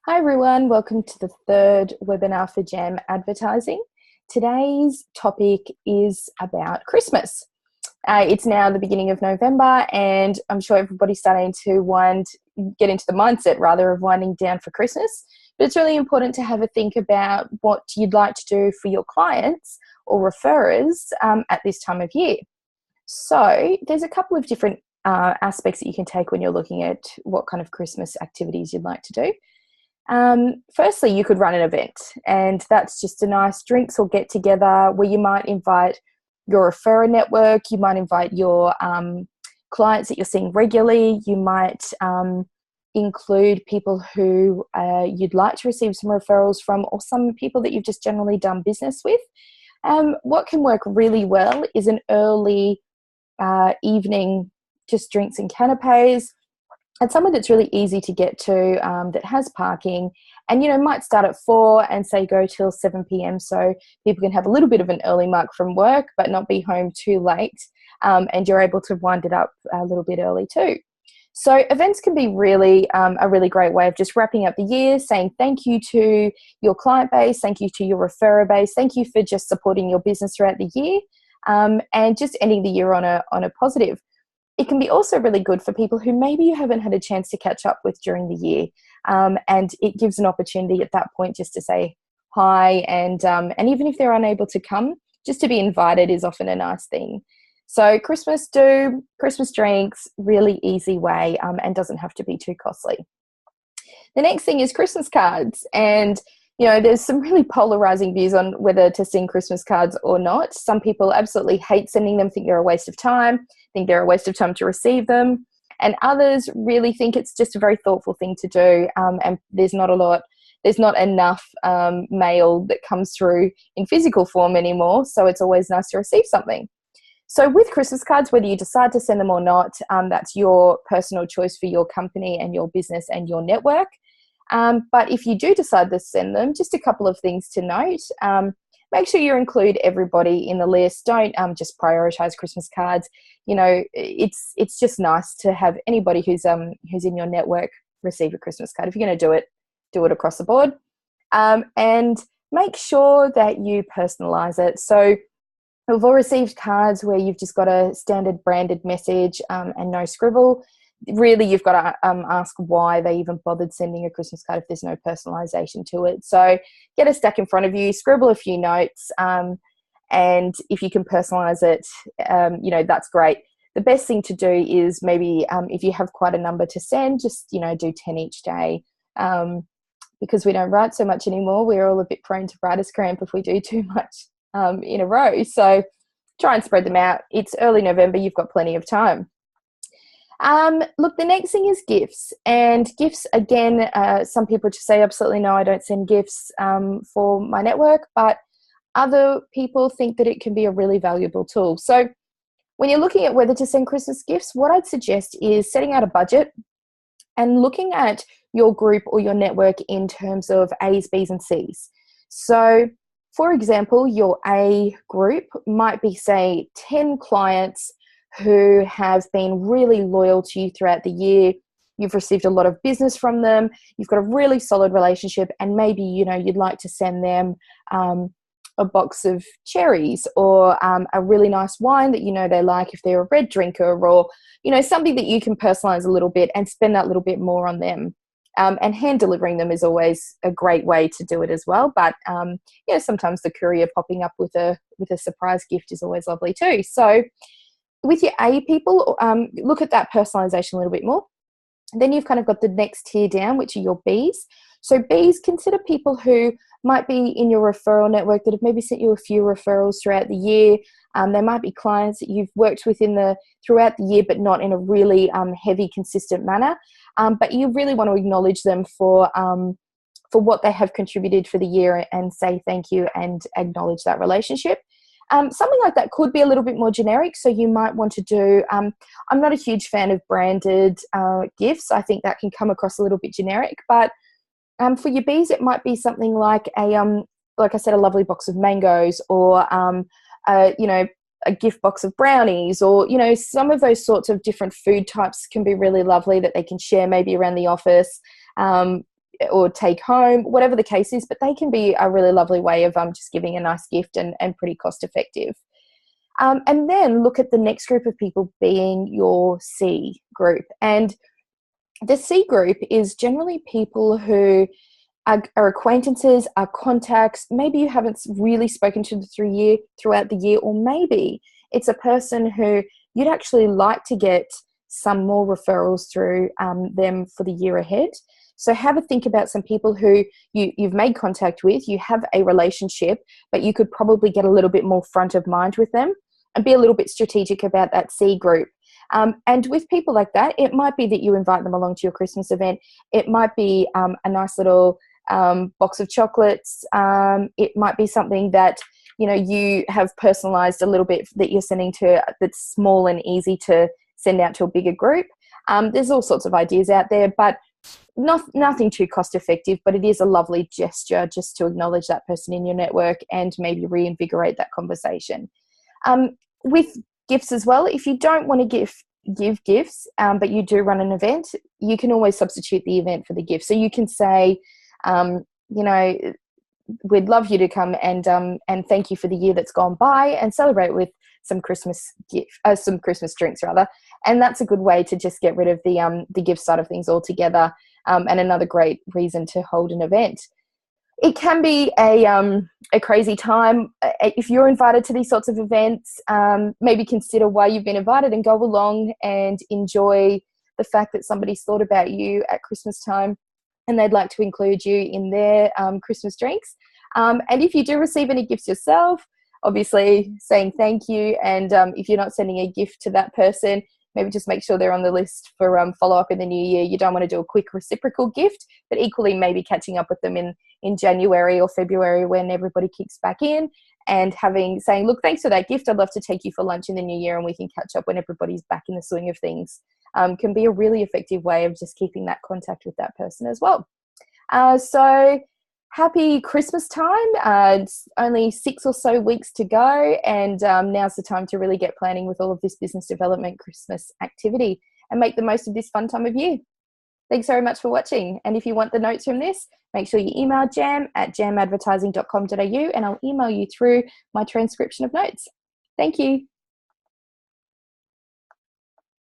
Hi everyone, welcome to the third webinar for Jam Advertising. Today's topic is about Christmas. It's now the beginning of November and I'm sure everybody's starting to get into the mindset rather of winding down for Christmas. But it's really important to have a think about what you'd like to do for your clients or referrers at this time of year. So there's a couple of different aspects that you can take when you're looking at what kind of Christmas activities you'd like to do. Firstly, you could run an event, and that's just a nice drinks or get together where you might invite your referrer network, you might invite your clients that you're seeing regularly, you might include people who you'd like to receive some referrals from, or some people that you've just generally done business with. What can work really well is an early evening, just drinks and canapes. And somewhere that's really easy to get to, that has parking, and might start at 4 and say go till 7 p.m. so people can have a little bit of an early mark from work but not be home too late, and you're able to wind it up a little bit early too. So events can be really a really great way of just wrapping up the year, saying thank you to your client base, thank you to your referrer base, thank you for just supporting your business throughout the year, and just ending the year on a positive. It can be also really good for people who maybe you haven't had a chance to catch up with during the year, and it gives an opportunity at that point just to say hi, and even if they're unable to come, just to be invited is often a nice thing. So Christmas drinks, really easy way, and doesn't have to be too costly. The next thing is Christmas cards, and there's some really polarizing views on whether to send Christmas cards or not. Some people absolutely hate sending them, think they're a waste of time, think they're a waste of time to receive them. And others really think it's just a very thoughtful thing to do. And there's not enough mail that comes through in physical form anymore. So it's always nice to receive something. So with Christmas cards, whether you decide to send them or not, that's your personal choice for your company and your business and your network. But if you do decide to send them, just a couple of things to note. Make sure you include everybody in the list. Don't just prioritize Christmas cards. It's just nice to have anybody who's in your network receive a Christmas card. If you're going to do it across the board. And make sure that you personalize it. So we've all received cards where you've just got a standard branded message and no scribble. Really, you've got to ask why they even bothered sending a Christmas card if there's no personalization to it. So get a stack in front of you, scribble a few notes, and if you can personalize it, that's great. The best thing to do is maybe if you have quite a number to send, just do 10 each day, because we don't write so much anymore. We're all a bit prone to writer's cramp if we do too much in a row. So try and spread them out. It's early November. You've got plenty of time. Look, the next thing is gifts. And gifts, again, some people just say, absolutely no, I don't send gifts for my network, but other people think that it can be a really valuable tool. So when you're looking at whether to send Christmas gifts, what I'd suggest is setting out a budget and looking at your group or your network in terms of A's, B's, and C's. So, for example, your A group might be, say, 10 clients who have been really loyal to you throughout the year. You've received a lot of business from them. You've got a really solid relationship, and maybe, you'd like to send them a box of cherries or a really nice wine that they like if they're a red drinker, or, something that you can personalize a little bit and spend that little bit more on them. And hand delivering them is always a great way to do it as well. But, sometimes the courier popping up with a surprise gift is always lovely too. So with your A people, look at that personalization a little bit more. And then you've kind of got the next tier down, which are your Bs. So Bs, consider people who might be in your referral network that have maybe sent you a few referrals throughout the year. They might be clients that you've worked with throughout the year, but not in a really heavy, consistent manner. But you really want to acknowledge them for what they have contributed for the year and say thank you and acknowledge that relationship. Something like that could be a little bit more generic. So you might want to do, I'm not a huge fan of branded gifts. I think that can come across a little bit generic. But for your Bs, it might be something like like I said, a lovely box of mangoes, or, a gift box of brownies, or, some of those sorts of different food types can be really lovely that they can share maybe around the office. or take home, whatever the case is, but they can be a really lovely way of just giving a nice gift and pretty cost effective. And then look at the next group of people being your C group. And the C group is generally people who are acquaintances, are contacts. Maybe you haven't really spoken to throughout the year, or maybe it's a person who you'd actually like to get some more referrals through them for the year ahead. So have a think about some people who you've made contact with, you have a relationship, but you could probably get a little bit more front of mind with them and be a little bit strategic about that C group. And with people like that, it might be that you invite them along to your Christmas event. It might be a nice little box of chocolates. It might be something that, you know, you have personalized a little bit that you're sending to, that's small and easy to send out to a bigger group. There's all sorts of ideas out there, but nothing too cost effective, but it is a lovely gesture just to acknowledge that person in your network and maybe reinvigorate that conversation. With gifts as well, if you don't want to give gifts, but you do run an event, you can always substitute the event for the gift. So you can say, you know, we'd love you to come and thank you for the year that's gone by and celebrate with some Christmas drinks rather. And that's a good way to just get rid of the gift side of things altogether. And another great reason to hold an event. It can be a crazy time. If you're invited to these sorts of events, maybe consider why you've been invited and go along and enjoy the fact that somebody's thought about you at Christmas time and they'd like to include you in their Christmas drinks. And if you do receive any gifts yourself, obviously saying thank you. And if you're not sending a gift to that person, maybe just make sure they're on the list for follow-up in the new year. You don't want to do a quick reciprocal gift, but equally maybe catching up with them in January or February when everybody kicks back in and saying, look, thanks for that gift. I'd love to take you for lunch in the new year and we can catch up when everybody's back in the swing of things. Can be a really effective way of just keeping that contact with that person as well. So happy Christmas time. It's only 6 or so weeks to go, and now's the time to really get planning with all of this business development Christmas activity and make the most of this fun time of year. Thanks very much for watching. And if you want the notes from this, make sure you email jam@jamadvertising.com.au and I'll email you through my transcription of notes. Thank you.